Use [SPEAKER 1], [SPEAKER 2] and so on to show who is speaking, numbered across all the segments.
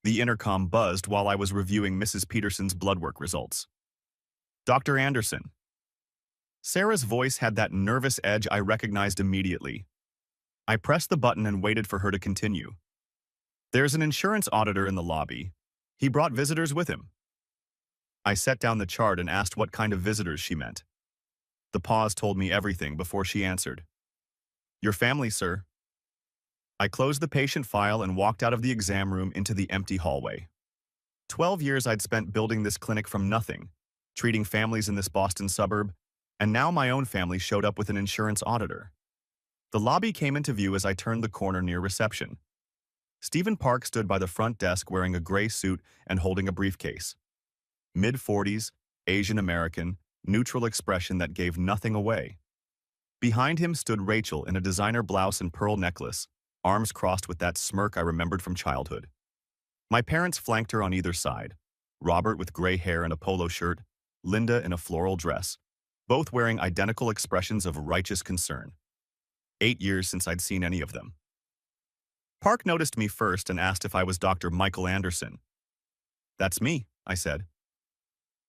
[SPEAKER 1] The intercom buzzed while I was reviewing Mrs. Peterson's blood work results. Dr. Anderson. Sarah's voice had that nervous edge I recognized immediately. I pressed the button and waited for her to continue. There's an insurance auditor in the lobby. He brought visitors with him. I set down the chart and asked what kind of visitors she meant. The pause told me everything before she answered. Your family, sir. I closed the patient file and walked out of the exam room into the empty hallway. 12 years I'd spent building this clinic from nothing, treating families in this Boston suburb, and now my own family showed up with an insurance auditor. The lobby came into view as I turned the corner near reception. Stephen Park stood by the front desk wearing a gray suit and holding a briefcase. Mid-40s, Asian American, neutral expression that gave nothing away. Behind him stood Rachel in a designer blouse and pearl necklace, arms crossed with that smirk I remembered from childhood. My parents flanked her on either side, Robert with gray hair and a polo shirt, Linda in a floral dress, both wearing identical expressions of righteous concern. 8 years since I'd seen any of them. Park noticed me first and asked if I was Dr. Michael Anderson. That's me, I said.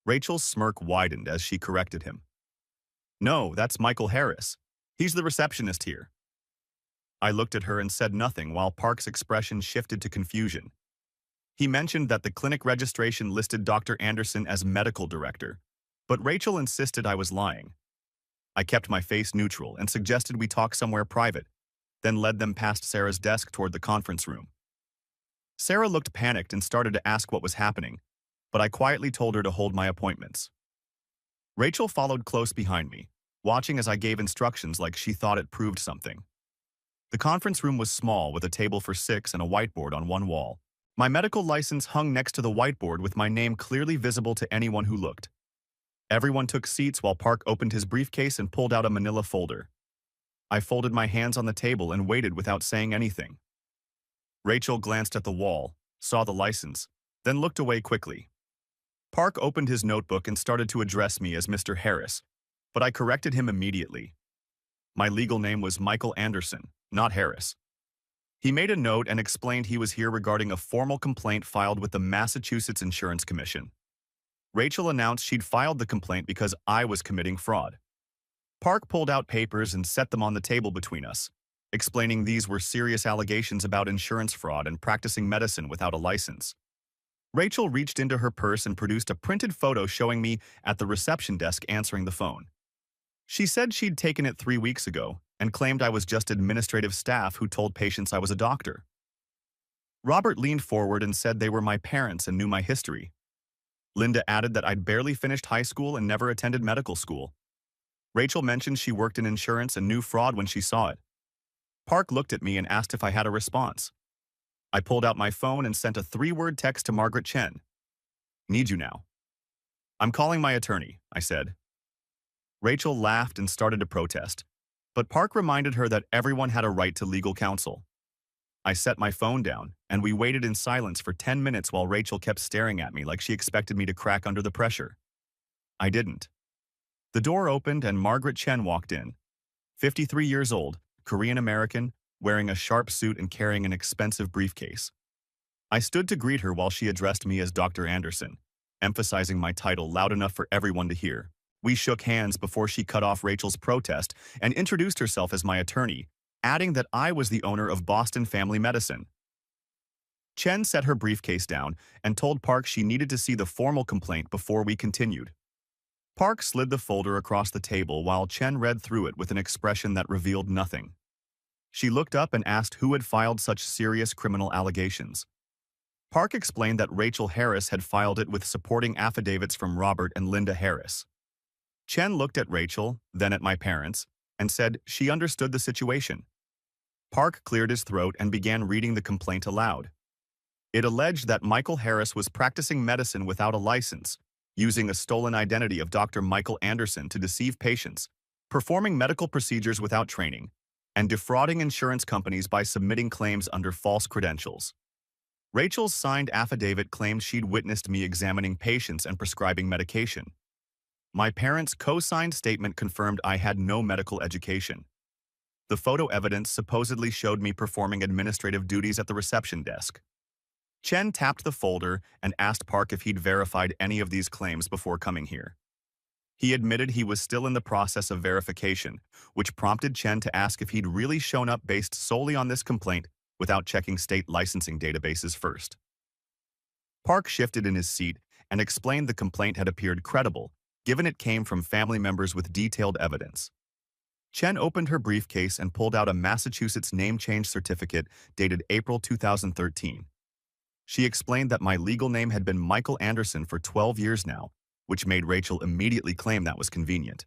[SPEAKER 1] Rachel's smirk widened as she corrected him. No, that's Michael Harris. He's the receptionist here. I looked at her and said nothing while Park's expression shifted to confusion. He mentioned that the clinic registration listed Dr. Anderson as medical director, but Rachel insisted I was lying. I kept my face neutral and suggested we talk somewhere private, then led them past Sarah's desk toward the conference room. Sarah looked panicked and started to ask what was happening, but I quietly told her to hold my appointments. Rachel followed close behind me, watching as I gave instructions like she thought it proved something. The conference room was small with a table for 6 and a whiteboard on one wall. My medical license hung next to the whiteboard with my name clearly visible to anyone who looked. Everyone took seats while Park opened his briefcase and pulled out a manila folder. I folded my hands on the table and waited without saying anything. Rachel glanced at the wall, saw the license, then looked away quickly. Park opened his notebook and started to address me as Mr. Harris, but I corrected him immediately. My legal name was Michael Anderson, not Harris. He made a note and explained he was here regarding a formal complaint filed with the Massachusetts Insurance Commission. Rachel announced she'd filed the complaint because I was committing fraud. Park pulled out papers and set them on the table between us, explaining these were serious allegations about insurance fraud and practicing medicine without a license. Rachel reached into her purse and produced a printed photo showing me at the reception desk answering the phone. She said she'd taken it 3 weeks ago and claimed I was just administrative staff who told patients I was a doctor. Robert leaned forward and said they were my parents and knew my history. Linda added that I'd barely finished high school and never attended medical school. Rachel mentioned she worked in insurance and knew fraud when she saw it. Park looked at me and asked if I had a response. I pulled out my phone and sent a 3-word text to Margaret Chen. Need you now. I'm calling my attorney, I said. Rachel laughed and started to protest, but Park reminded her that everyone had a right to legal counsel. I set my phone down, and we waited in silence for 10 minutes while Rachel kept staring at me like she expected me to crack under the pressure. I didn't. The door opened and Margaret Chen walked in. 53 years old, Korean American, wearing a sharp suit and carrying an expensive briefcase. I stood to greet her while she addressed me as Dr. Anderson, emphasizing my title loud enough for everyone to hear. We shook hands before she cut off Rachel's protest and introduced herself as my attorney, adding that I was the owner of Boston Family Medicine. Chen set her briefcase down and told Park she needed to see the formal complaint before we continued. Park slid the folder across the table while Chen read through it with an expression that revealed nothing. She looked up and asked who had filed such serious criminal allegations. Park explained that Rachel Harris had filed it with supporting affidavits from Robert and Linda Harris. Chen looked at Rachel, then at my parents, and said she understood the situation. Park cleared his throat and began reading the complaint aloud. It alleged that Michael Harris was practicing medicine without a license, using a stolen identity of Dr. Michael Anderson to deceive patients, performing medical procedures without training, and defrauding insurance companies by submitting claims under false credentials. Rachel's signed affidavit claimed she'd witnessed me examining patients and prescribing medication. My parents' co-signed statement confirmed I had no medical education. The photo evidence supposedly showed me performing administrative duties at the reception desk. Chen tapped the folder and asked Park if he'd verified any of these claims before coming here. He admitted he was still in the process of verification, which prompted Chen to ask if he'd really shown up based solely on this complaint without checking state licensing databases first. Park shifted in his seat and explained the complaint had appeared credible, given it came from family members with detailed evidence. Chen opened her briefcase and pulled out a Massachusetts name change certificate dated April 2013. She explained that my legal name had been Michael Anderson for 12 years now, which made Rachel immediately claim that was convenient.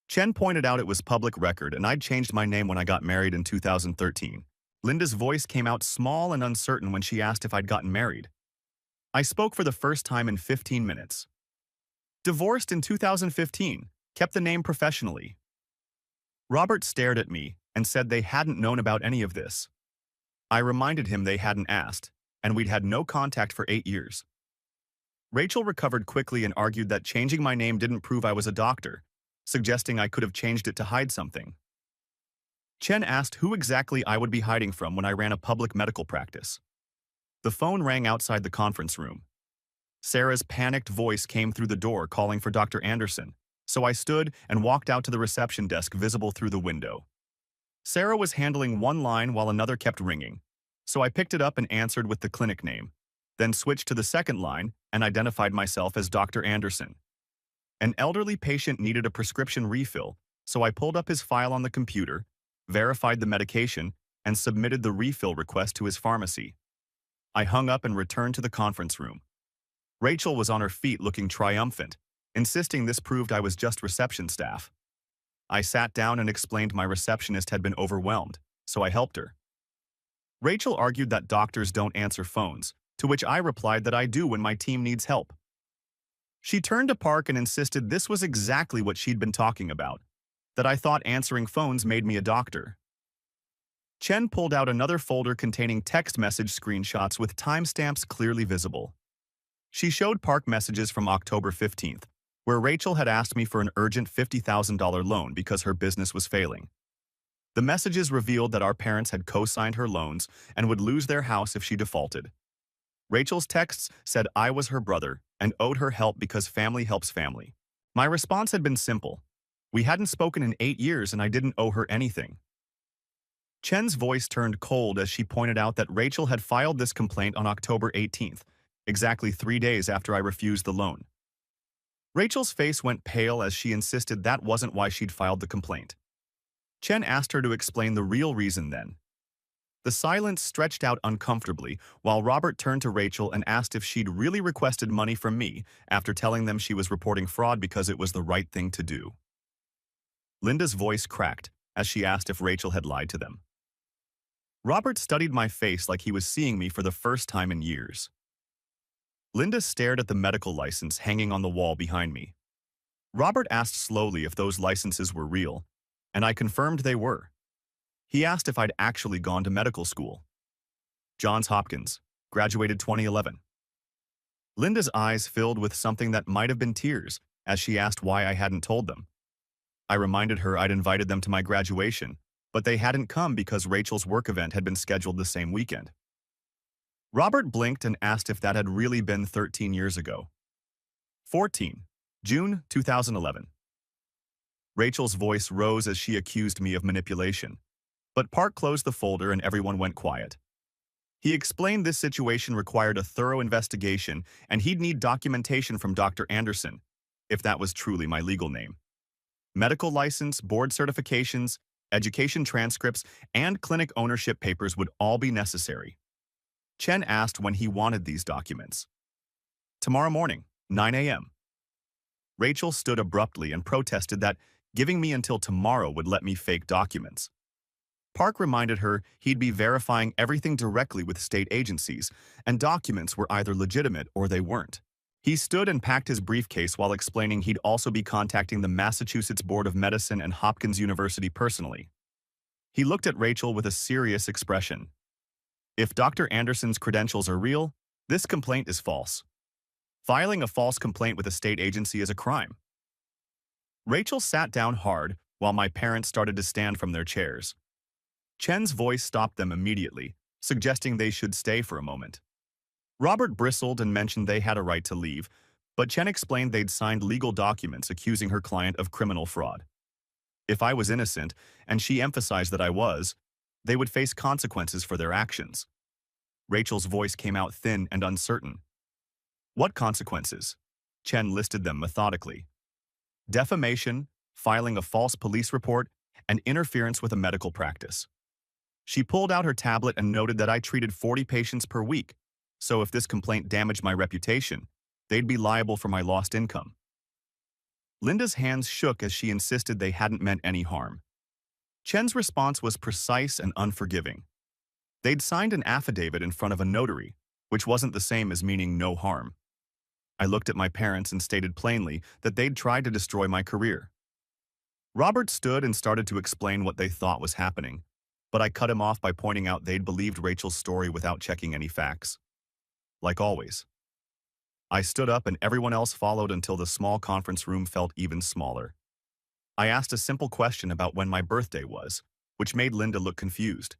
[SPEAKER 1] Chen pointed out it was public record and I'd changed my name when I got married in 2013. Linda's voice came out small and uncertain when she asked if I'd gotten married. I spoke for the first time in 15 minutes. Divorced in 2015, kept the name professionally. Robert stared at me and said they hadn't known about any of this. I reminded him they hadn't asked, and we'd had no contact for 8 years. Rachel recovered quickly and argued that changing my name didn't prove I was a doctor, suggesting I could have changed it to hide something. Chen asked who exactly I would be hiding from when I ran a public medical practice. The phone rang outside the conference room. Sarah's panicked voice came through the door calling for Dr. Anderson, so I stood and walked out to the reception desk visible through the window. Sarah was handling one line while another kept ringing, so I picked it up and answered with the clinic name, then switched to the second line and identified myself as Dr. Anderson. An elderly patient needed a prescription refill, so I pulled up his file on the computer, verified the medication, and submitted the refill request to his pharmacy. I hung up and returned to the conference room. Rachel was on her feet looking triumphant, insisting this proved I was just reception staff. I sat down and explained my receptionist had been overwhelmed, so I helped her. Rachel argued that doctors don't answer phones, to which I replied that I do when my team needs help. She turned to Park and insisted this was exactly what she'd been talking about, that I thought answering phones made me a doctor. Chen pulled out another folder containing text message screenshots with timestamps clearly visible. She showed Park messages from October 15th, where Rachel had asked me for an urgent $50,000 loan because her business was failing. The messages revealed that our parents had co-signed her loans and would lose their house if she defaulted. Rachel's texts said I was her brother and owed her help because family helps family. My response had been simple. We hadn't spoken in 8 years and I didn't owe her anything. Chen's voice turned cold as she pointed out that Rachel had filed this complaint on October 18th, exactly 3 days after I refused the loan. Rachel's face went pale as she insisted that wasn't why she'd filed the complaint. Chen asked her to explain the real reason then. The silence stretched out uncomfortably while Robert turned to Rachel and asked if she'd really requested money from me after telling them she was reporting fraud because it was the right thing to do. Linda's voice cracked as she asked if Rachel had lied to them. Robert studied my face like he was seeing me for the first time in years. Linda stared at the medical license hanging on the wall behind me. Robert asked slowly if those licenses were real, and I confirmed they were. He asked if I'd actually gone to medical school. Johns Hopkins, graduated 2011. Linda's eyes filled with something that might have been tears as she asked why I hadn't told them. I reminded her I'd invited them to my graduation, but they hadn't come because Rachel's work event had been scheduled the same weekend. Robert blinked and asked if that had really been 13 years ago. 14. June 2011. Rachel's voice rose as she accused me of manipulation, but Park closed the folder and everyone went quiet. He explained this situation required a thorough investigation and he'd need documentation from Dr. Anderson, if that was truly my legal name. Medical license, board certifications, education transcripts, and clinic ownership papers would all be necessary. Chen asked when he wanted these documents. Tomorrow morning, 9 a.m. Rachel stood abruptly and protested that giving me until tomorrow would let me fake documents. Park reminded her he'd be verifying everything directly with state agencies, and documents were either legitimate or they weren't. He stood and packed his briefcase while explaining he'd also be contacting the Massachusetts Board of Medicine and Hopkins University personally. He looked at Rachel with a serious expression. If Dr. Anderson's credentials are real, this complaint is false. Filing a false complaint with a state agency is a crime. Rachel sat down hard while my parents started to stand from their chairs. Chen's voice stopped them immediately, suggesting they should stay for a moment. Robert bristled and mentioned they had a right to leave, but Chen explained they'd signed legal documents accusing her client of criminal fraud. If I was innocent, and she emphasized that I was, they would face consequences for their actions. Rachel's voice came out thin and uncertain. What consequences? Chen listed them methodically. Defamation, filing a false police report, and interference with a medical practice. She pulled out her tablet and noted that I treated 40 patients per week, so if this complaint damaged my reputation, they'd be liable for my lost income. Linda's hands shook as she insisted they hadn't meant any harm. Chen's response was precise and unforgiving. They'd signed an affidavit in front of a notary, which wasn't the same as meaning no harm. I looked at my parents and stated plainly that they'd tried to destroy my career. Robert stood and started to explain what they thought was happening, but I cut him off by pointing out they'd believed Rachel's story without checking any facts. Like always. I stood up and everyone else followed until the small conference room felt even smaller. I asked a simple question about when my birthday was, which made Linda look confused.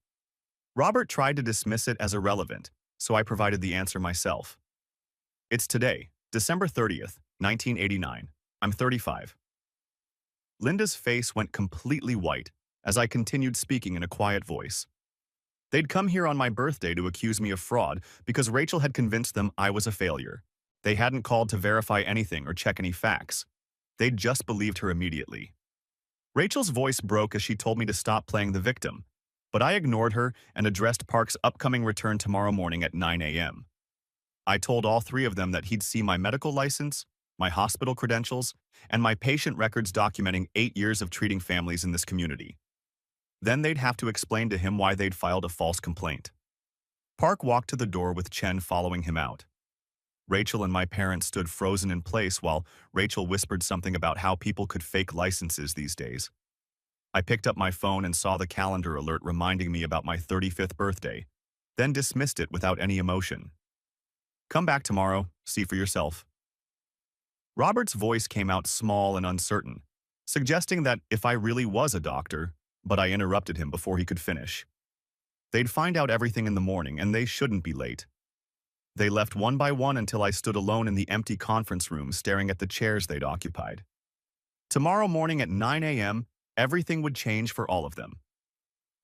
[SPEAKER 1] Robert tried to dismiss it as irrelevant, so I provided the answer myself. It's today, December 30th, 1989. I'm 35. Linda's face went completely white as I continued speaking in a quiet voice. They'd come here on my birthday to accuse me of fraud because Rachel had convinced them I was a failure. They hadn't called to verify anything or check any facts. They'd just believed her immediately. Rachel's voice broke as she told me to stop playing the victim, but I ignored her and addressed Park's upcoming return tomorrow morning at 9 a.m. I told all three of them that he'd see my medical license, my hospital credentials, and my patient records documenting 8 years of treating families in this community. Then they'd have to explain to him why they'd filed a false complaint. Park walked to the door with Chen following him out. Rachel and my parents stood frozen in place while Rachel whispered something about how people could fake licenses these days. I picked up my phone and saw the calendar alert reminding me about my 35th birthday, then dismissed it without any emotion. Come back tomorrow, see for yourself. Robert's voice came out small and uncertain, suggesting that if I really was a doctor, but I interrupted him before he could finish. They'd find out everything in the morning and they shouldn't be late. They left one by one until I stood alone in the empty conference room staring at the chairs they'd occupied. Tomorrow morning at 9 a.m., everything would change for all of them.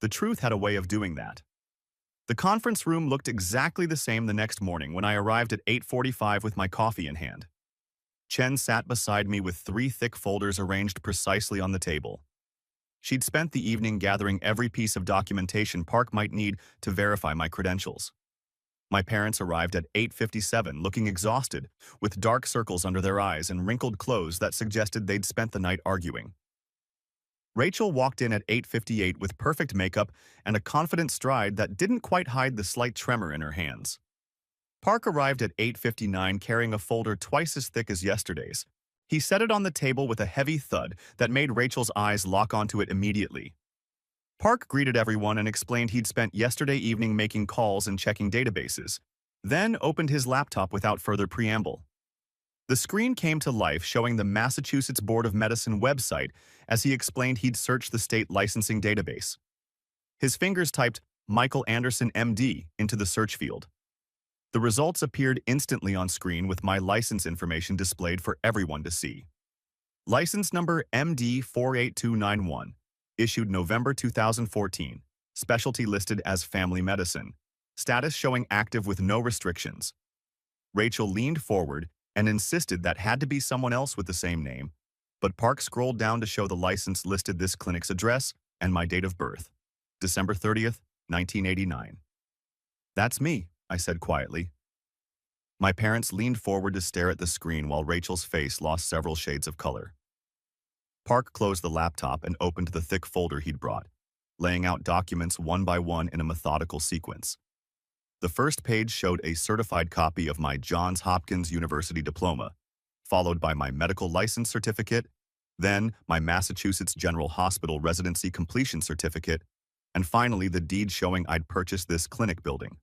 [SPEAKER 1] The truth had a way of doing that. The conference room looked exactly the same the next morning when I arrived at 8:45 with my coffee in hand. Chen sat beside me with 3 thick folders arranged precisely on the table. She'd spent the evening gathering every piece of documentation Park might need to verify my credentials. My parents arrived at 8:57 looking exhausted, with dark circles under their eyes and wrinkled clothes that suggested they'd spent the night arguing. Rachel walked in at 8:58 with perfect makeup and a confident stride that didn't quite hide the slight tremor in her hands. Park arrived at 8:59 carrying a folder twice as thick as yesterday's. He set it on the table with a heavy thud that made Rachel's eyes lock onto it immediately. Park greeted everyone and explained he'd spent yesterday evening making calls and checking databases, then opened his laptop without further preamble. The screen came to life showing the Massachusetts Board of Medicine website as he explained he'd searched the state licensing database. His fingers typed Michael Anderson, MD, into the search field. The results appeared instantly on screen with my license information displayed for everyone to see. License number MD 48291, issued November 2014, specialty listed as family medicine, status showing active with no restrictions. Rachel leaned forward and insisted that had to be someone else with the same name, but Park scrolled down to show the license listed this clinic's address and my date of birth, December 30th, 1989. That's me, I said quietly. My parents leaned forward to stare at the screen while Rachel's face lost several shades of color. Park closed the laptop and opened the thick folder he'd brought, laying out documents one by one in a methodical sequence. The first page showed a certified copy of my Johns Hopkins University diploma, followed by my medical license certificate, then my Massachusetts General Hospital residency completion certificate, and finally the deed showing I'd purchased this clinic building.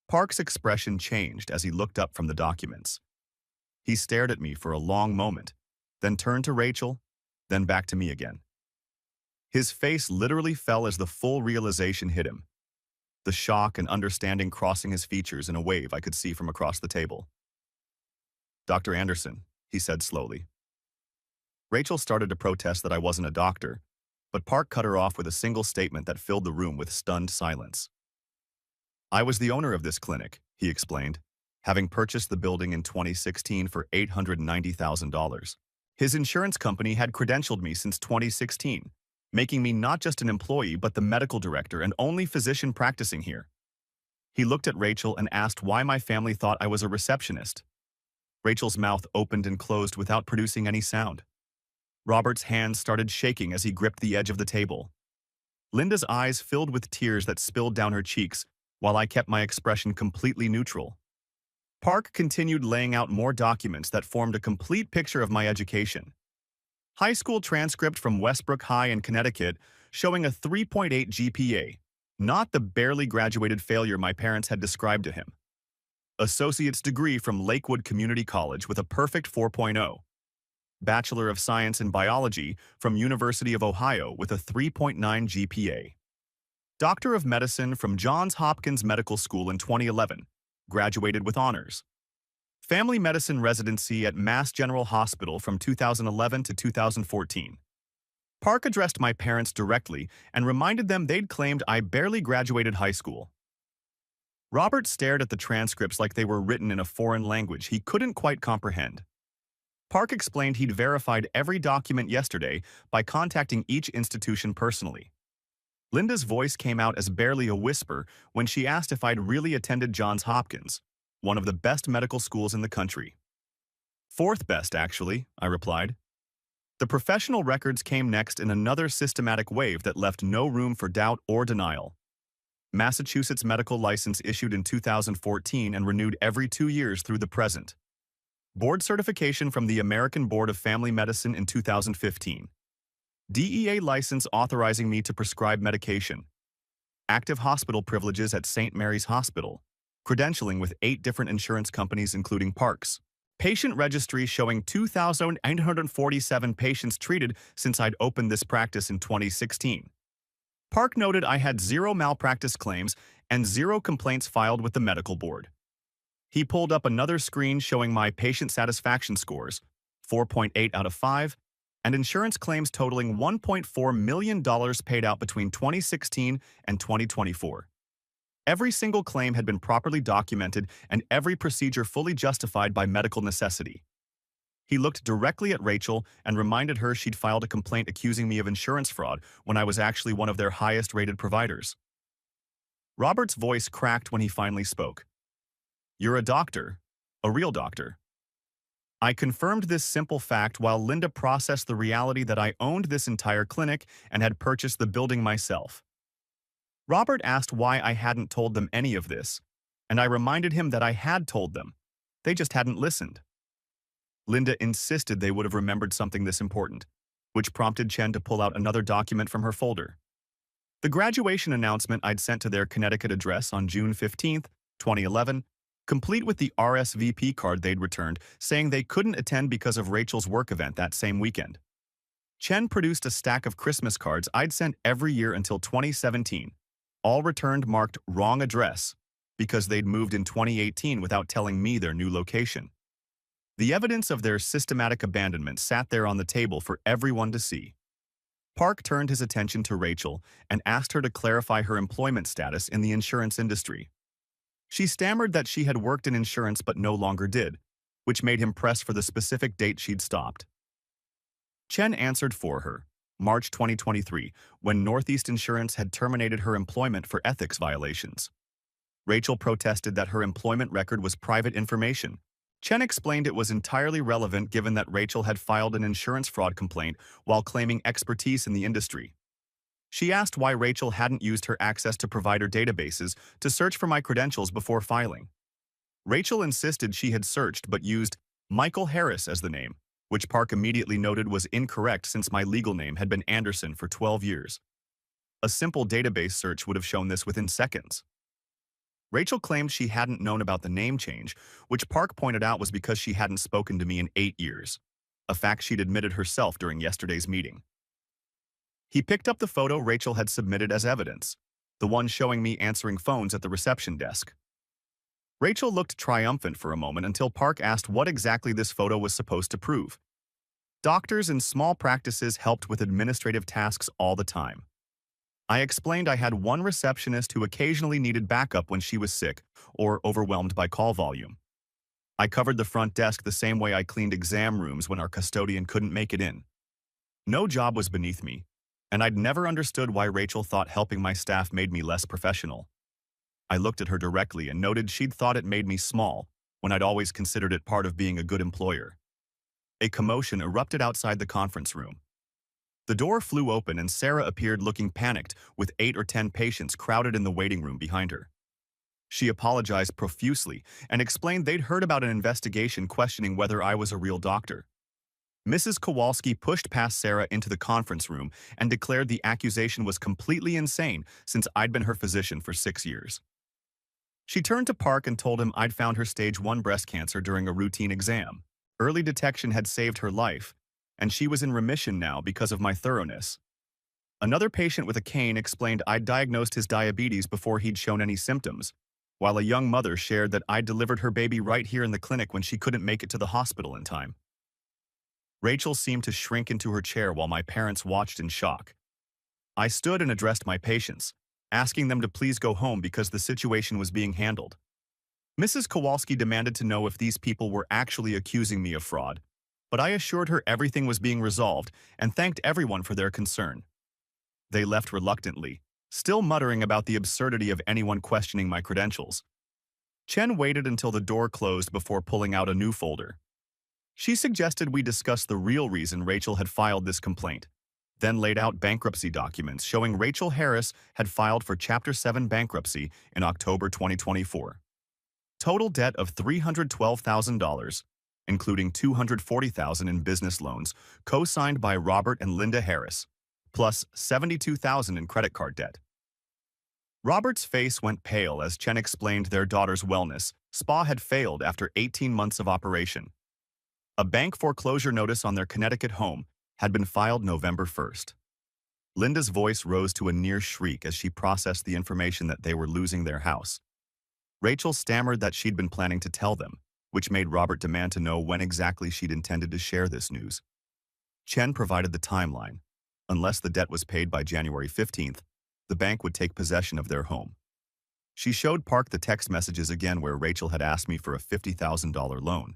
[SPEAKER 1] Park's expression changed as he looked up from the documents. He stared at me for a long moment, then turned to Rachel, then back to me again. His face literally fell as the full realization hit him. the shock and understanding crossing his features in a wave I could see from across the table. "Dr. Anderson," he said slowly. Rachel started to protest that I wasn't a doctor, but Park cut her off with a single statement that filled the room with stunned silence. "I was the owner of this clinic," he explained, having purchased the building in 2016 for $890,000. His insurance company had credentialed me since 2016, making me not just an employee but the medical director and only physician practicing here. He looked at Rachel and asked why my family thought I was a receptionist. Rachel's mouth opened and closed without producing any sound. Robert's hands started shaking as he gripped the edge of the table. Linda's eyes filled with tears that spilled down her cheeks, while I kept my expression completely neutral. Park continued laying out more documents that formed a complete picture of my education. High school transcript from Westbrook High in Connecticut showing a 3.8 GPA, not the barely graduated failure my parents had described to him. Associate's degree from Lakewood Community College with a perfect 4.0. Bachelor of Science in Biology from University of Ohio with a 3.9 GPA. Doctor of Medicine from Johns Hopkins Medical School in 2011, graduated with honors. Family medicine residency at Mass General Hospital from 2011 to 2014. Park addressed my parents directly and reminded them they'd claimed I barely graduated high school. Robert stared at the transcripts like they were written in a foreign language he couldn't quite comprehend. Park explained he'd verified every document yesterday by contacting each institution personally. Linda's voice came out as barely a whisper when she asked if I'd really attended Johns Hopkins, one of the best medical schools in the country. "Fourth best, actually," I replied. The professional records came next in another systematic wave that left no room for doubt or denial. Massachusetts medical license issued in 2014 and renewed every 2 years through the present. Board certification from the American Board of Family Medicine in 2015. DEA license authorizing me to prescribe medication. Active hospital privileges at St. Mary's Hospital. Credentialing with 8 different insurance companies including Park's. Patient registry showing 2,847 patients treated since I'd opened this practice in 2016. Park noted I had 0 malpractice claims and 0 complaints filed with the medical board. He pulled up another screen showing my patient satisfaction scores, 4.8 out of 5, and insurance claims totaling $1.4 million paid out between 2016 and 2024. Every single claim had been properly documented and every procedure fully justified by medical necessity. He looked directly at Rachel and reminded her she'd filed a complaint accusing me of insurance fraud when I was actually one of their highest-rated providers. Robert's voice cracked when he finally spoke. "You're a doctor, a real doctor." I confirmed this simple fact while Linda processed the reality that I owned this entire clinic and had purchased the building myself. Robert asked why I hadn't told them any of this, and I reminded him that I had told them. They just hadn't listened. Linda insisted they would have remembered something this important, which prompted Chen to pull out another document from her folder. The graduation announcement I'd sent to their Connecticut address on June 15, 2011, complete with the RSVP card they'd returned saying they couldn't attend because of Rachel's work event that same weekend. Chen produced a stack of Christmas cards I'd sent every year until 2017, all returned marked wrong address because they'd moved in 2018 without telling me their new location. The evidence of their systematic abandonment sat there on the table for everyone to see. Park turned his attention to Rachel and asked her to clarify her employment status in the insurance industry. She stammered that she had worked in insurance but no longer did, which made him press for the specific date she'd stopped. Chen answered for her, March 2023, when Northeast Insurance had terminated her employment for ethics violations. Rachel protested that her employment record was private information. Chen explained it was entirely relevant given that Rachel had filed an insurance fraud complaint while claiming expertise in the industry. She asked why Rachel hadn't used her access to provider databases to search for my credentials before filing. Rachel insisted she had searched but used Michael Harris as the name, which Park immediately noted was incorrect since my legal name had been Anderson for 12 years. A simple database search would have shown this within seconds. Rachel claimed she hadn't known about the name change, which Park pointed out was because she hadn't spoken to me in 8 years, a fact she'd admitted herself during yesterday's meeting. He picked up the photo Rachel had submitted as evidence, the one showing me answering phones at the reception desk. Rachel looked triumphant for a moment until Park asked what exactly this photo was supposed to prove. Doctors in small practices helped with administrative tasks all the time. I explained I had one receptionist who occasionally needed backup when she was sick or overwhelmed by call volume. I covered the front desk the same way I cleaned exam rooms when our custodian couldn't make it in. No job was beneath me, and I'd never understood why Rachel thought helping my staff made me less professional. I looked at her directly and noted she'd thought it made me small, when I'd always considered it part of being a good employer. A commotion erupted outside the conference room. The door flew open and Sarah appeared looking panicked, with 8 or 10 patients crowded in the waiting room behind her. She apologized profusely and explained they'd heard about an investigation questioning whether I was a real doctor. Mrs. Kowalski pushed past Sarah into the conference room and declared the accusation was completely insane since I'd been her physician for 6 years. She turned to Park and told him I'd found her stage 1 breast cancer during a routine exam. Early detection had saved her life, and she was in remission now because of my thoroughness. Another patient with a cane explained I'd diagnosed his diabetes before he'd shown any symptoms, while a young mother shared that I'd delivered her baby right here in the clinic when she couldn't make it to the hospital in time. Rachel seemed to shrink into her chair while my parents watched in shock. I stood and addressed my patients, asking them to please go home because the situation was being handled. Mrs. Kowalski demanded to know if these people were actually accusing me of fraud, but I assured her everything was being resolved and thanked everyone for their concern. They left reluctantly, still muttering about the absurdity of anyone questioning my credentials. Chen waited until the door closed before pulling out a new folder. She suggested we discuss the real reason Rachel had filed this complaint, then laid out bankruptcy documents showing Rachel Harris had filed for Chapter 7 bankruptcy in October 2024. Total debt of $312,000, including $240,000 in business loans, co-signed by Robert and Linda Harris, plus $72,000 in credit card debt. Robert's face went pale as Chen explained their daughter's wellness spa had failed after 18 months of operation. A bank foreclosure notice on their Connecticut home had been filed November 1st. Linda's voice rose to a near shriek as she processed the information that they were losing their house. Rachel stammered that she'd been planning to tell them, which made Robert demand to know when exactly she'd intended to share this news. Chen provided the timeline. Unless the debt was paid by January 15th, the bank would take possession of their home. She showed Park the text messages again where Rachel had asked me for a $50,000 loan.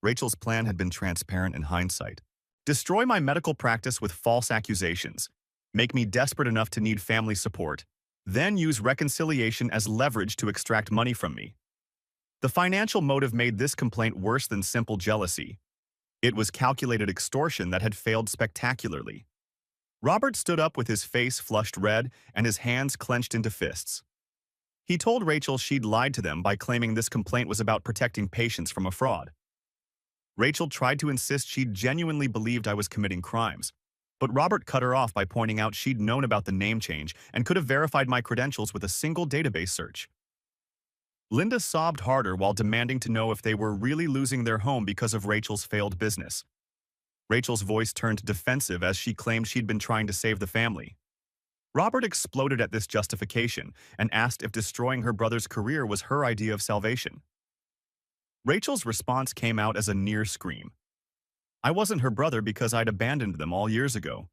[SPEAKER 1] Rachel's plan had been transparent in hindsight. Destroy my medical practice with false accusations, make me desperate enough to need family support, then use reconciliation as leverage to extract money from me. The financial motive made this complaint worse than simple jealousy. It was calculated extortion that had failed spectacularly. Robert stood up with his face flushed red and his hands clenched into fists. He told Rachel she'd lied to them by claiming this complaint was about protecting patients from a fraud. Rachel tried to insist she'd genuinely believed I was committing crimes, but Robert cut her off by pointing out she'd known about the name change and could have verified my credentials with a single database search. Linda sobbed harder while demanding to know if they were really losing their home because of Rachel's failed business. Rachel's voice turned defensive as she claimed she'd been trying to save the family. Robert exploded at this justification and asked if destroying her brother's career was her idea of salvation. Rachel's response came out as a near scream. I wasn't her brother because I'd abandoned them all years ago.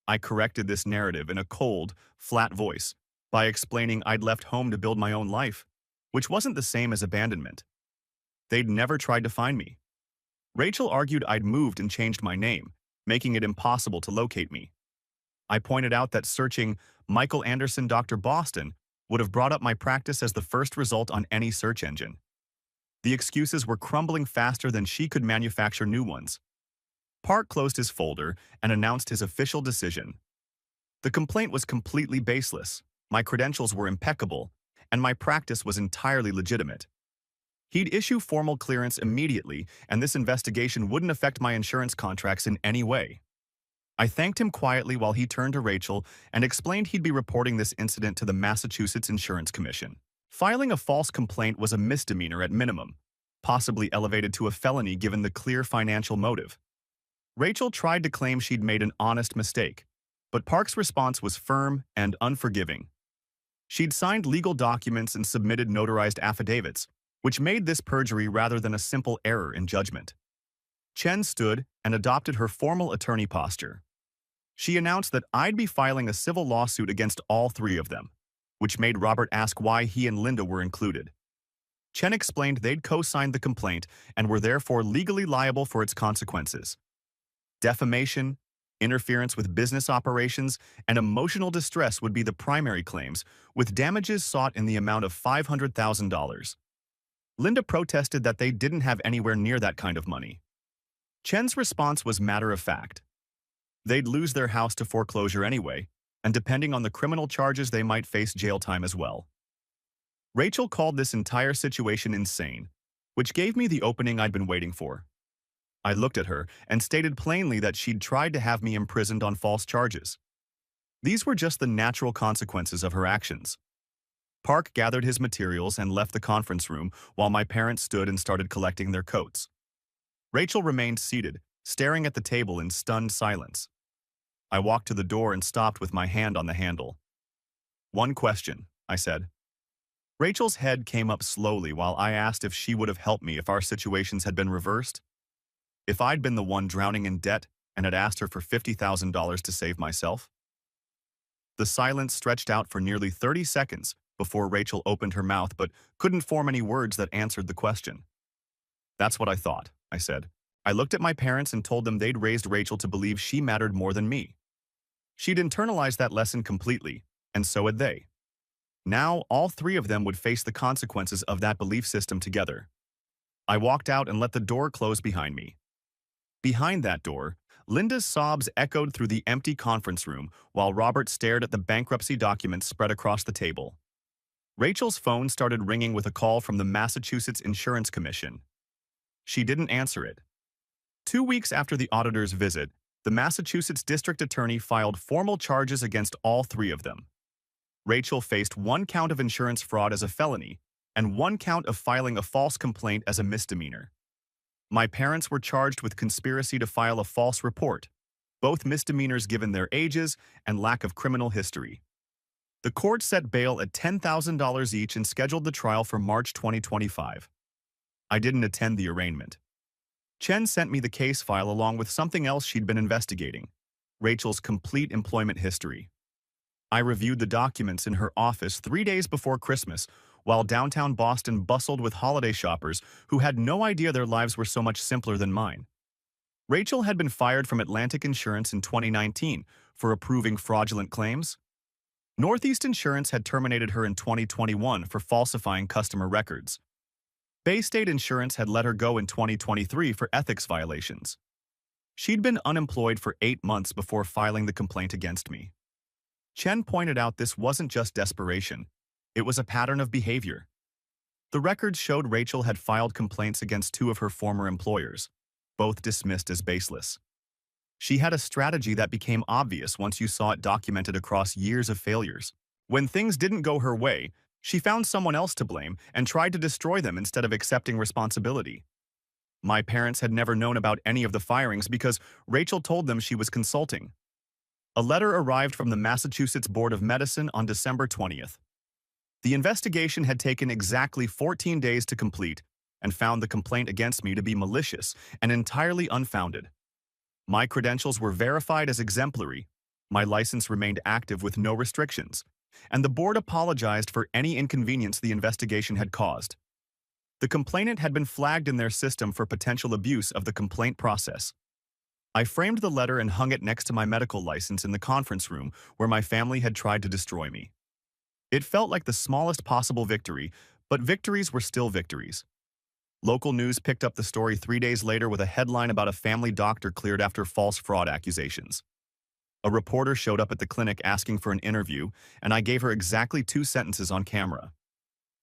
[SPEAKER 1] I corrected this narrative in a cold, flat voice by explaining I'd left home to build my own life, which wasn't the same as abandonment. They'd never tried to find me. Rachel argued I'd moved and changed my name, making it impossible to locate me. I pointed out that searching Michael Anderson Dr. Boston would have brought up my practice as the first result on any search engine. The excuses were crumbling faster than she could manufacture new ones. Park closed his folder and announced his official decision. The complaint was completely baseless, my credentials were impeccable, and my practice was entirely legitimate. He'd issue formal clearance immediately, and this investigation wouldn't affect my insurance contracts in any way. I thanked him quietly while he turned to Rachel and explained he'd be reporting this incident to the Massachusetts Insurance Commission. Filing a false complaint was a misdemeanor at minimum, possibly elevated to a felony given the clear financial motive. Rachel tried to claim she'd made an honest mistake, but Park's response was firm and unforgiving. She'd signed legal documents and submitted notarized affidavits, which made this perjury rather than a simple error in judgment. Chen stood and adopted her formal attorney posture. She announced that I'd be filing a civil lawsuit against all three of them, which made Robert ask why he and Linda were included. Chen explained they'd co-signed the complaint and were therefore legally liable for its consequences. Defamation, interference with business operations, and emotional distress would be the primary claims, with damages sought in the amount of $500,000. Linda protested that they didn't have anywhere near that kind of money. Chen's response was matter of fact. They'd lose their house to foreclosure anyway, and depending on the criminal charges, they might face jail time as well. Rachel called this entire situation insane, which gave me the opening I'd been waiting for. I looked at her and stated plainly that she'd tried to have me imprisoned on false charges. These were just the natural consequences of her actions. Park gathered his materials and left the conference room while my parents stood and started collecting their coats. Rachel remained seated, staring at the table in stunned silence. I walked to the door and stopped with my hand on the handle. "One question," I said. Rachel's head came up slowly while I asked if she would have helped me if our situations had been reversed. If I'd been the one drowning in debt and had asked her for $50,000 to save myself. The silence stretched out for nearly 30 seconds before Rachel opened her mouth but couldn't form any words that answered the question. "That's what I thought," I said. I looked at my parents and told them they'd raised Rachel to believe she mattered more than me. She'd internalized that lesson completely, and so had they. Now, all three of them would face the consequences of that belief system together. I walked out and let the door close behind me. Behind that door, Linda's sobs echoed through the empty conference room while Robert stared at the bankruptcy documents spread across the table. Rachel's phone started ringing with a call from the Massachusetts Insurance Commission. She didn't answer it. 2 weeks after the auditor's visit, the Massachusetts District Attorney filed formal charges against all three of them. Rachel faced 1 count of insurance fraud as a felony and 1 count of filing a false complaint as a misdemeanor. My parents were charged with conspiracy to file a false report, both misdemeanors given their ages and lack of criminal history. The court set bail at $10,000 each and scheduled the trial for March 2025. I didn't attend the arraignment. Chen sent me the case file along with something else she'd been investigating, Rachel's complete employment history. I reviewed the documents in her office 3 days before Christmas, while downtown Boston bustled with holiday shoppers who had no idea their lives were so much simpler than mine. Rachel had been fired from Atlantic Insurance in 2019 for approving fraudulent claims. Northeast Insurance had terminated her in 2021 for falsifying customer records. Bay State Insurance had let her go in 2023 for ethics violations. She'd been unemployed for 8 months before filing the complaint against me. Chen pointed out this wasn't just desperation. It was a pattern of behavior. The records showed Rachel had filed complaints against 2 of her former employers, both dismissed as baseless. She had a strategy that became obvious once you saw it documented across years of failures. When things didn't go her way, she found someone else to blame and tried to destroy them instead of accepting responsibility. My parents had never known about any of the firings because Rachel told them she was consulting. A letter arrived from the Massachusetts Board of Medicine on December 20th. The investigation had taken exactly 14 days to complete and found the complaint against me to be malicious and entirely unfounded. My credentials were verified as exemplary, my license remained active with no restrictions, and the board apologized for any inconvenience the investigation had caused. The complainant had been flagged in their system for potential abuse of the complaint process. I framed the letter and hung it next to my medical license in the conference room where my family had tried to destroy me. It felt like the smallest possible victory, but victories were still victories. Local news picked up the story 3 days later with a headline about a family doctor cleared after false fraud accusations. A reporter showed up at the clinic asking for an interview, and I gave her exactly 2 sentences on camera.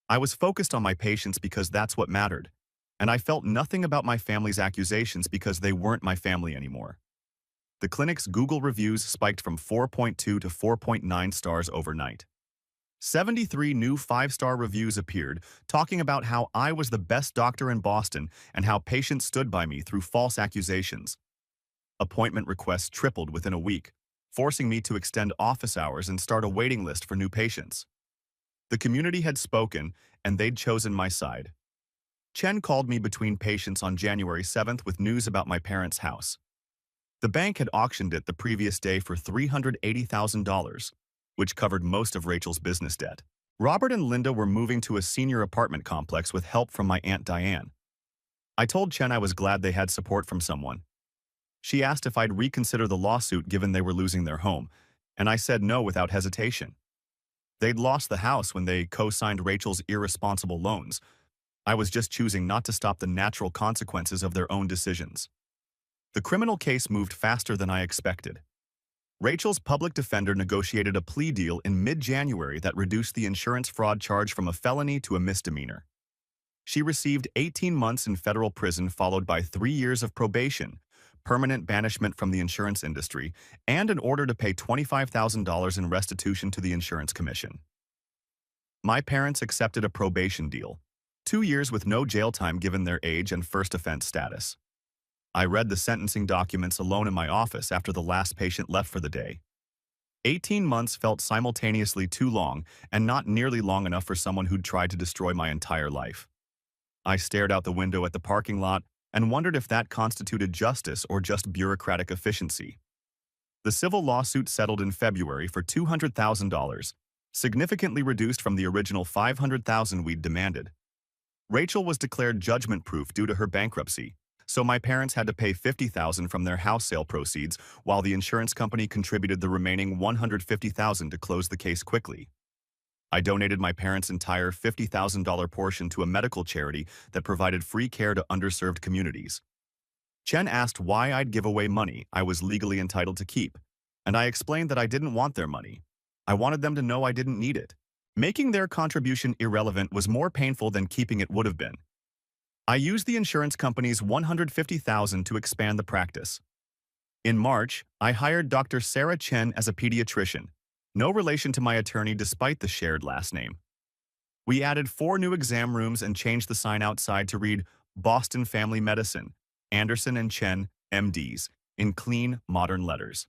[SPEAKER 1] I was focused on my patients because that's what mattered, and I felt nothing about my family's accusations because they weren't my family anymore. The clinic's Google reviews spiked from 4.2 to 4.9 stars overnight. 73 new 5-star reviews appeared, talking about how I was the best doctor in Boston and how patients stood by me through false accusations. Appointment requests tripled within a week, forcing me to extend office hours and start a waiting list for new patients. The community had spoken, and they'd chosen my side. Chen called me between patients on January 7th with news about my parents' house. The bank had auctioned it the previous day for $380,000, which covered most of Rachel's business debt. Robert and Linda were moving to a senior apartment complex with help from my Aunt Diane. I told Chen I was glad they had support from someone. She asked if I'd reconsider the lawsuit given they were losing their home, and I said no without hesitation. They'd lost the house when they co-signed Rachel's irresponsible loans. I was just choosing not to stop the natural consequences of their own decisions. The criminal case moved faster than I expected. Rachel's public defender negotiated a plea deal in mid-January that reduced the insurance fraud charge from a felony to a misdemeanor. She received 18 months in federal prison followed by 3 years of probation, permanent banishment from the insurance industry, and an order to pay $25,000 in restitution to the insurance commission. My parents accepted a probation deal, 2 years with no jail time given their age and first offense status. I read the sentencing documents alone in my office after the last patient left for the day. 18 months felt simultaneously too long and not nearly long enough for someone who'd tried to destroy my entire life. I stared out the window at the parking lot and wondered if that constituted justice or just bureaucratic efficiency. The civil lawsuit settled in February for $200,000, significantly reduced from the original $500,000 we'd demanded. Rachel was declared judgment-proof due to her bankruptcy, so my parents had to pay $50,000 from their house sale proceeds while the insurance company contributed the remaining $150,000 to close the case quickly. I donated my parents' entire $50,000 portion to a medical charity that provided free care to underserved communities. Chen asked why I'd give away money I was legally entitled to keep, and I explained that I didn't want their money. I wanted them to know I didn't need it. Making their contribution irrelevant was more painful than keeping it would have been. I used the insurance company's $150,000 to expand the practice. In March, I hired Dr. Sarah Chen as a pediatrician, no relation to my attorney despite the shared last name. We added 4 new exam rooms and changed the sign outside to read Boston Family Medicine, Anderson and Chen, MDs, in clean, modern letters.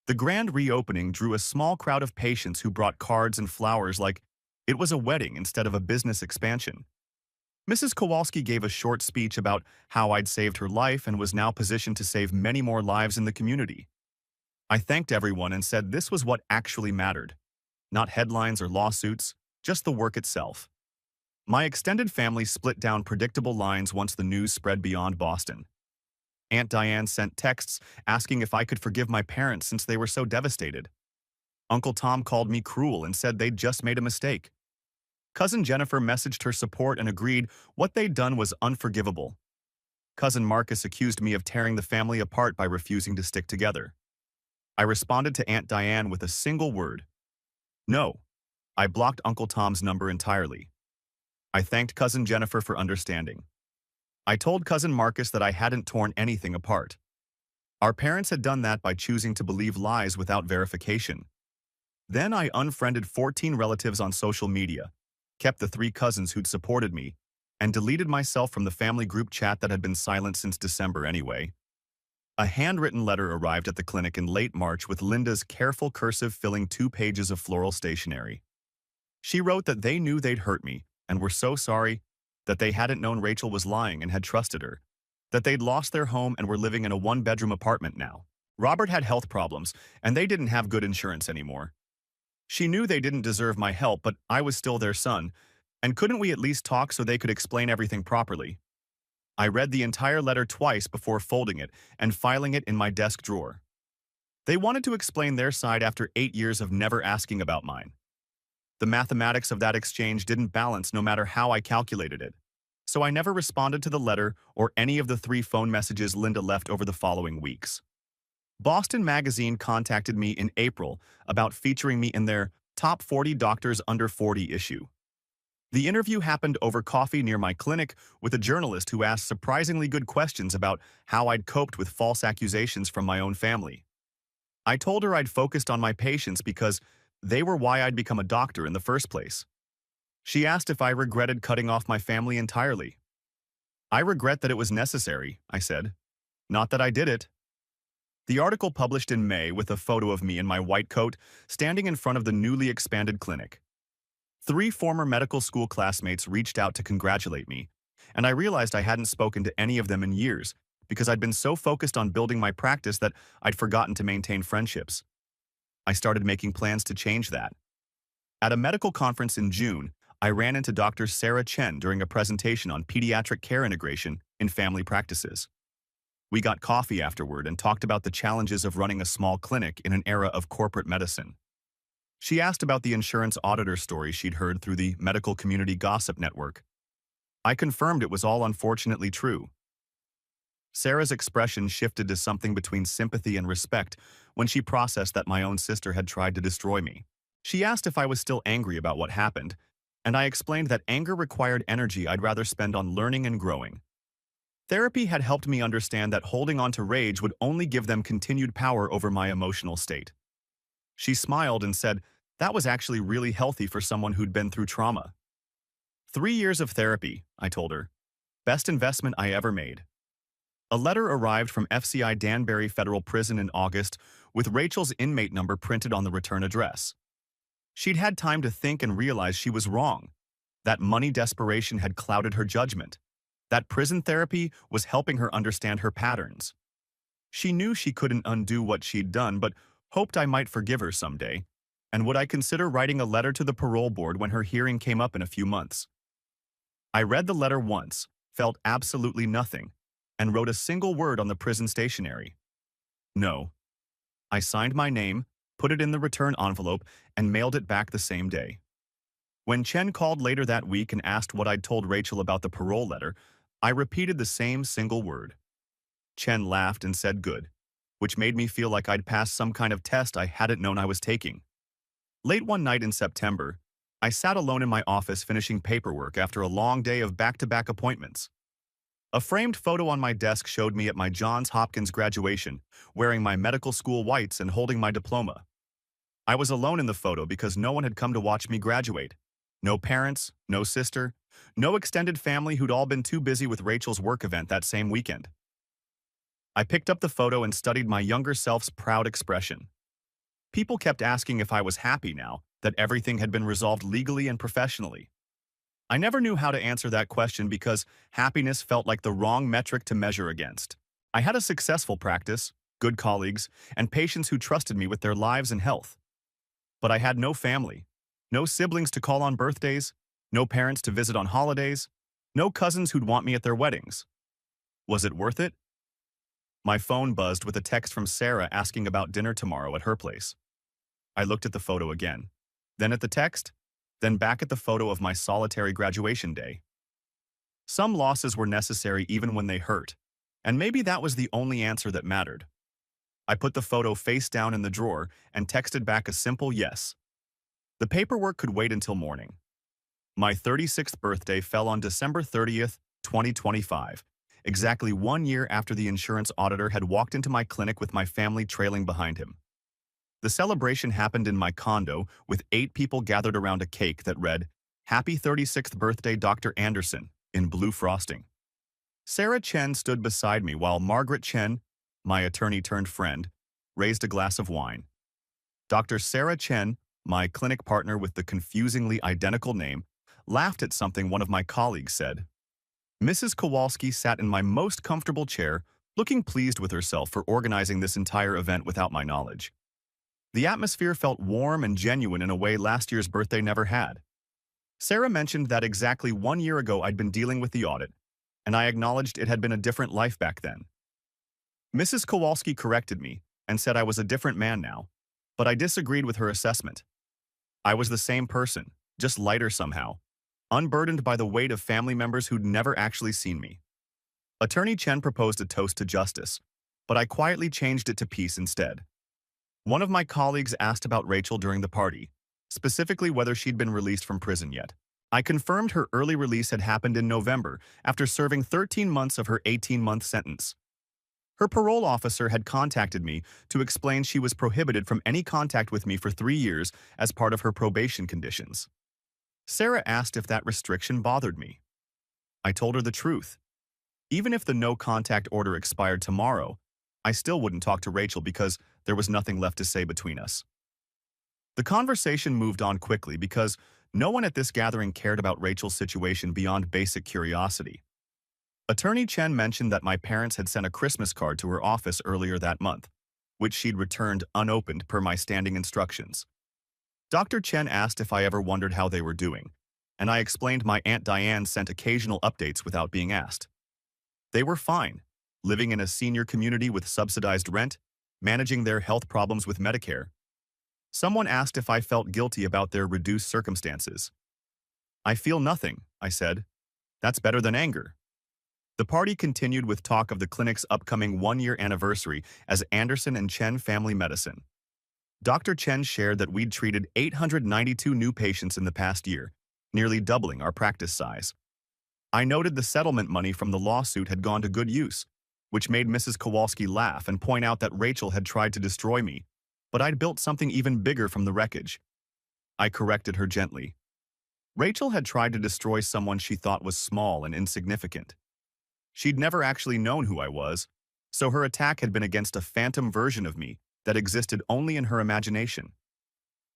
[SPEAKER 1] The grand reopening drew a small crowd of patients who brought cards and flowers like it was a wedding instead of a business expansion. Mrs. Kowalski gave a short speech about how I'd saved her life and was now positioned to save many more lives in the community. I thanked everyone and said this was what actually mattered. Not headlines or lawsuits, just the work itself. My extended family split down predictable lines once the news spread beyond Boston. Aunt Diane sent texts asking if I could forgive my parents since they were so devastated. Uncle Tom called me cruel and said they'd just made a mistake. Cousin Jennifer messaged her support and agreed what they'd done was unforgivable. Cousin Marcus accused me of tearing the family apart by refusing to stick together. I responded to Aunt Diane with a single word. No. I blocked Uncle Tom's number entirely. I thanked Cousin Jennifer for understanding. I told Cousin Marcus that I hadn't torn anything apart. Our parents had done that by choosing to believe lies without verification. Then I unfriended 14 relatives on social media, kept the 3 cousins who'd supported me, and deleted myself from the family group chat that had been silent since December anyway. A handwritten letter arrived at the clinic in late March with Linda's careful cursive filling 2 pages of floral stationery. She wrote that they knew they'd hurt me and were so sorry, that they hadn't known Rachel was lying and had trusted her, that they'd lost their home and were living in a 1-bedroom apartment now. Robert had health problems, and they didn't have good insurance anymore. She knew they didn't deserve my help, but I was still their son, and couldn't we at least talk so they could explain everything properly? I read the entire letter twice before folding it and filing it in my desk drawer. They wanted to explain their side after 8 years of never asking about mine. The mathematics of that exchange didn't balance no matter how I calculated it, so I never responded to the letter or any of the 3 phone messages Linda left over the following weeks. Boston Magazine contacted me in April about featuring me in their Top 40 Doctors Under 40 issue. The interview happened over coffee near my clinic with a journalist who asked surprisingly good questions about how I'd coped with false accusations from my own family. I told her I'd focused on my patients because they were why I'd become a doctor in the first place. She asked if I regretted cutting off my family entirely. I regret that it was necessary, I said. Not that I did it. The article published in May with a photo of me in my white coat standing in front of the newly expanded clinic. 3 former medical school classmates reached out to congratulate me, and I realized I hadn't spoken to any of them in years because I'd been so focused on building my practice that I'd forgotten to maintain friendships. I started making plans to change that. At a medical conference in June, I ran into Dr. Sarah Chen during a presentation on pediatric care integration in family practices. We got coffee afterward and talked about the challenges of running a small clinic in an era of corporate medicine. She asked about the insurance auditor story she'd heard through the medical community gossip network. I confirmed it was all unfortunately true. Sarah's expression shifted to something between sympathy and respect when she processed that my own sister had tried to destroy me. She asked if I was still angry about what happened, and I explained that anger required energy I'd rather spend on learning and growing. Therapy had helped me understand that holding on to rage would only give them continued power over my emotional state. She smiled and said, that was actually really healthy for someone who'd been through trauma. 3 years of therapy, I told her. Best investment I ever made. A letter arrived from FCI Danbury Federal Prison in August with Rachel's inmate number printed on the return address. She'd had time to think and realize she was wrong. That money desperation had clouded her judgment. That prison therapy was helping her understand her patterns. She knew she couldn't undo what she'd done, but hoped I might forgive her someday, and would I consider writing a letter to the parole board when her hearing came up in a few months. I read the letter once, felt absolutely nothing, and wrote a single word on the prison stationery. No. I signed my name, put it in the return envelope, and mailed it back the same day. When Chen called later that week and asked what I'd told Rachel about the parole letter, I repeated the same single word. Chen laughed and said good, which made me feel like I'd passed some kind of test I hadn't known I was taking. Late one night in September, I sat alone in my office finishing paperwork after a long day of back-to-back appointments. A framed photo on my desk showed me at my Johns Hopkins graduation, wearing my medical school whites and holding my diploma. I was alone in the photo because no one had come to watch me graduate. No parents, no sister, no extended family who'd all been too busy with Rachel's work event that same weekend. I picked up the photo and studied my younger self's proud expression. People kept asking if I was happy now that everything had been resolved legally and professionally. I never knew how to answer that question because happiness felt like the wrong metric to measure against. I had a successful practice, good colleagues, and patients who trusted me with their lives and health. But I had no family, no siblings to call on birthdays, no parents to visit on holidays, no cousins who'd want me at their weddings. Was it worth it? My phone buzzed with a text from Sarah asking about dinner tomorrow at her place. I looked at the photo again, then at the text, then back at the photo of my solitary graduation day. Some losses were necessary even when they hurt, and maybe that was the only answer that mattered. I put the photo face down in the drawer and texted back a simple yes. The paperwork could wait until morning. My 36th birthday fell on December 30th, 2025, exactly 1 year after the insurance auditor had walked into my clinic with my family trailing behind him. The celebration happened in my condo with 8 people gathered around a cake that read, "Happy 36th birthday, Dr. Anderson," in blue frosting. Sarah Chen stood beside me while Margaret Chen, my attorney-turned-friend, raised a glass of wine. Dr. Sarah Chen, my clinic partner with the confusingly identical name, laughed at something one of my colleagues said. Mrs. Kowalski sat in my most comfortable chair, looking pleased with herself for organizing this entire event without my knowledge. The atmosphere felt warm and genuine in a way last year's birthday never had. Sarah mentioned that exactly 1 year ago I'd been dealing with the audit, and I acknowledged it had been a different life back then. Mrs. Kowalski corrected me and said I was a different man now, but I disagreed with her assessment. I was the same person, just lighter somehow, unburdened by the weight of family members who'd never actually seen me. Attorney Chen proposed a toast to justice, but I quietly changed it to peace instead. One of my colleagues asked about Rachel during the party, specifically whether she'd been released from prison yet. I confirmed her early release had happened in November after serving 13 months of her 18-month sentence. Her parole officer had contacted me to explain she was prohibited from any contact with me for 3 years as part of her probation conditions. Sarah asked if that restriction bothered me. I told her the truth. Even if the no-contact order expired tomorrow, I still wouldn't talk to Rachel because there was nothing left to say between us. The conversation moved on quickly because no one at this gathering cared about Rachel's situation beyond basic curiosity. Attorney Chen mentioned that my parents had sent a Christmas card to her office earlier that month, which she'd returned unopened per my standing instructions. Dr. Chen asked if I ever wondered how they were doing, and I explained my Aunt Diane sent occasional updates without being asked. They were fine, living in a senior community with subsidized rent, managing their health problems with Medicare. Someone asked if I felt guilty about their reduced circumstances. I feel nothing, I said. That's better than anger. The party continued with talk of the clinic's upcoming one-year anniversary as Anderson and Chen Family Medicine. Dr. Chen shared that we'd treated 892 new patients in the past year, nearly doubling our practice size. I noted the settlement money from the lawsuit had gone to good use, which made Mrs. Kowalski laugh and point out that Rachel had tried to destroy me, but I'd built something even bigger from the wreckage. I corrected her gently. Rachel had tried to destroy someone she thought was small and insignificant. She'd never actually known who I was, so her attack had been against a phantom version of me that existed only in her imagination.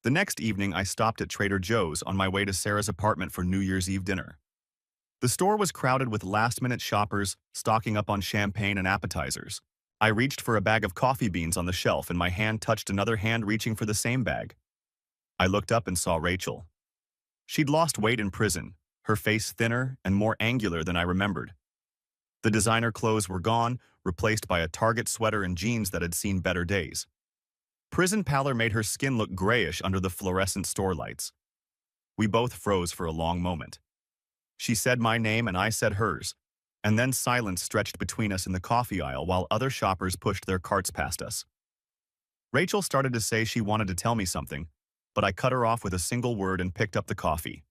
[SPEAKER 1] The next evening, I stopped at Trader Joe's on my way to Sarah's apartment for New Year's Eve dinner. The store was crowded with last-minute shoppers stocking up on champagne and appetizers. I reached for a bag of coffee beans on the shelf and my hand touched another hand reaching for the same bag. I looked up and saw Rachel. She'd lost weight in prison, her face thinner and more angular than I remembered. The designer clothes were gone, replaced by a Target sweater and jeans that had seen better days. Prison pallor made her skin look grayish under the fluorescent store lights. We both froze for a long moment. She said my name and I said hers, and then silence stretched between us in the coffee aisle while other shoppers pushed their carts past us. Rachel started to say she wanted to tell me something, but I cut her off with a single word and picked up the coffee.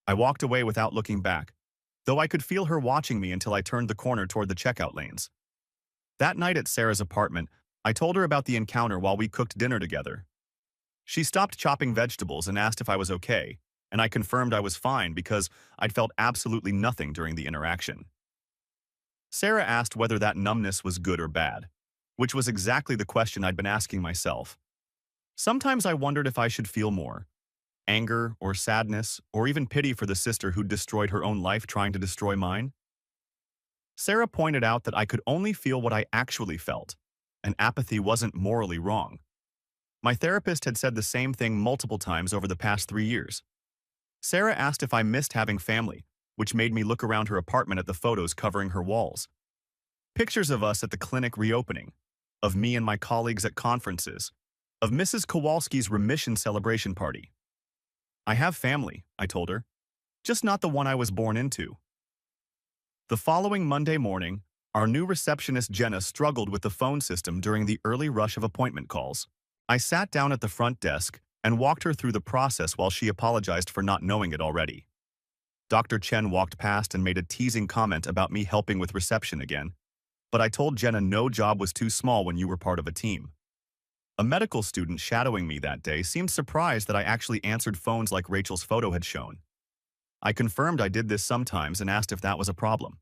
[SPEAKER 1] I walked away without looking back, though I could feel her watching me until I turned the corner toward the checkout lanes. That night at Sarah's apartment, I told her about the encounter while we cooked dinner together. She stopped chopping vegetables and asked if I was okay, and I confirmed I was fine because I'd felt absolutely nothing during the interaction. Sarah asked whether that numbness was good or bad, which was exactly the question I'd been asking myself. Sometimes I wondered if I should feel more, anger or sadness or even pity for the sister who'd destroyed her own life trying to destroy mine. Sarah pointed out that I could only feel what I actually felt, and apathy wasn't morally wrong. My therapist had said the same thing multiple times over the past 3 years. Sarah asked if I missed having family, which made me look around her apartment at the photos covering her walls. Pictures of us at the clinic reopening, of me and my colleagues at conferences, of Mrs. Kowalski's remission celebration party. I have family, I told her, just not the one I was born into. The following Monday morning, our new receptionist Jenna struggled with the phone system during the early rush of appointment calls. I sat down at the front desk and walked her through the process while she apologized for not knowing it already. Dr. Chen walked past and made a teasing comment about me helping with reception again, but I told Jenna no job was too small when you were part of a team. A medical student shadowing me that day seemed surprised that I actually answered phones like Rachel's photo had shown. I confirmed I did this sometimes and asked if that was a problem.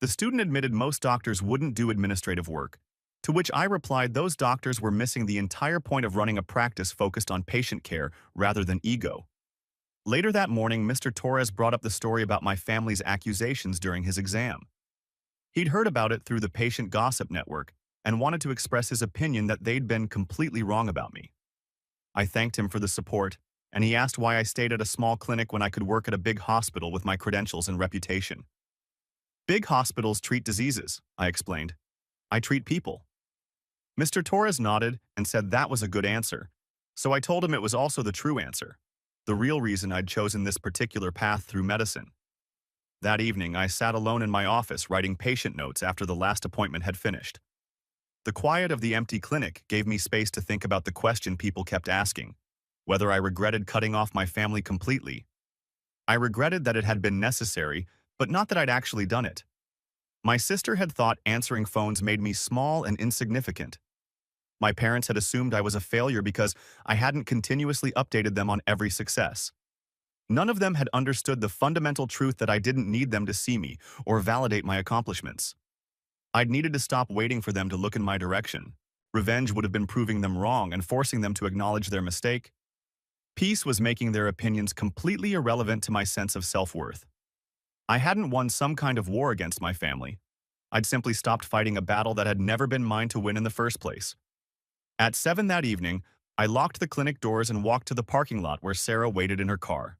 [SPEAKER 1] The student admitted most doctors wouldn't do administrative work, to which I replied those doctors were missing the entire point of running a practice focused on patient care rather than ego. Later that morning, Mr. Torres brought up the story about my family's accusations during his exam. He'd heard about it through the patient gossip network and wanted to express his opinion that they'd been completely wrong about me. I thanked him for the support, and he asked why I stayed at a small clinic when I could work at a big hospital with my credentials and reputation. Big hospitals treat diseases, I explained. I treat people. Mr. Torres nodded and said that was a good answer, so I told him it was also the true answer, the real reason I'd chosen this particular path through medicine. That evening, I sat alone in my office writing patient notes after the last appointment had finished. The quiet of the empty clinic gave me space to think about the question people kept asking, whether I regretted cutting off my family completely. I regretted that it had been necessary, but not that I'd actually done it. My sister had thought answering phones made me small and insignificant. My parents had assumed I was a failure because I hadn't continuously updated them on every success. None of them had understood the fundamental truth that I didn't need them to see me or validate my accomplishments. I'd needed to stop waiting for them to look in my direction. Revenge would have been proving them wrong and forcing them to acknowledge their mistake. Peace was making their opinions completely irrelevant to my sense of self-worth. I hadn't won some kind of war against my family. I'd simply stopped fighting a battle that had never been mine to win in the first place. At 7 that evening, I locked the clinic doors and walked to the parking lot where Sarah waited in her car.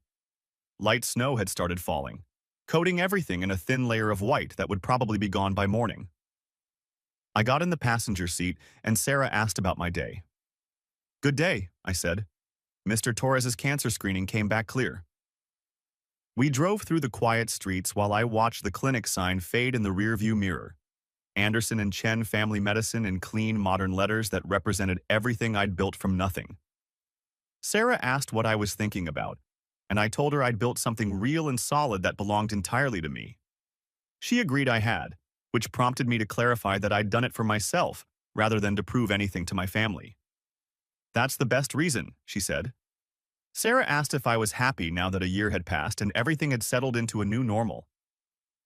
[SPEAKER 1] Light snow had started falling, coating everything in a thin layer of white that would probably be gone by morning. I got in the passenger seat and Sarah asked about my day. "Good day," I said. "Mr. Torres's cancer screening came back clear." We drove through the quiet streets while I watched the clinic sign fade in the rearview mirror. Anderson and Chen Family Medicine in clean, modern letters that represented everything I'd built from nothing. Sarah asked what I was thinking about, and I told her I'd built something real and solid that belonged entirely to me. She agreed I had, which prompted me to clarify that I'd done it for myself rather than to prove anything to my family. "That's the best reason," she said. Sarah asked if I was happy now that a year had passed and everything had settled into a new normal.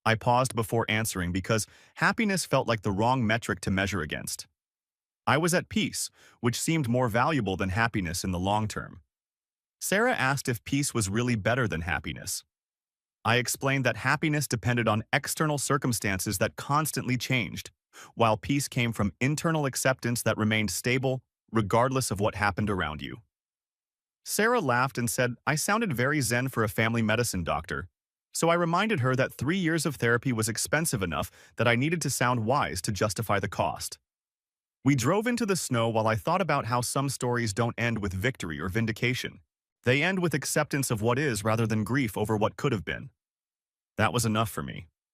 [SPEAKER 1] I paused before answering because happiness felt like the wrong metric to measure against. I was at peace, which seemed more valuable than happiness in the long term. Sarah asked if peace was really better than happiness. I explained that happiness depended on external circumstances that constantly changed, while peace came from internal acceptance that remained stable regardless of what happened around you. Sarah laughed and said I sounded very zen for a family medicine doctor, so I reminded her that 3 years of therapy was expensive enough that I needed to sound wise to justify the cost. We drove into the snow while I thought about how some stories don't end with victory or vindication. They end with acceptance of what is rather than grief over what could have been. That was enough for me.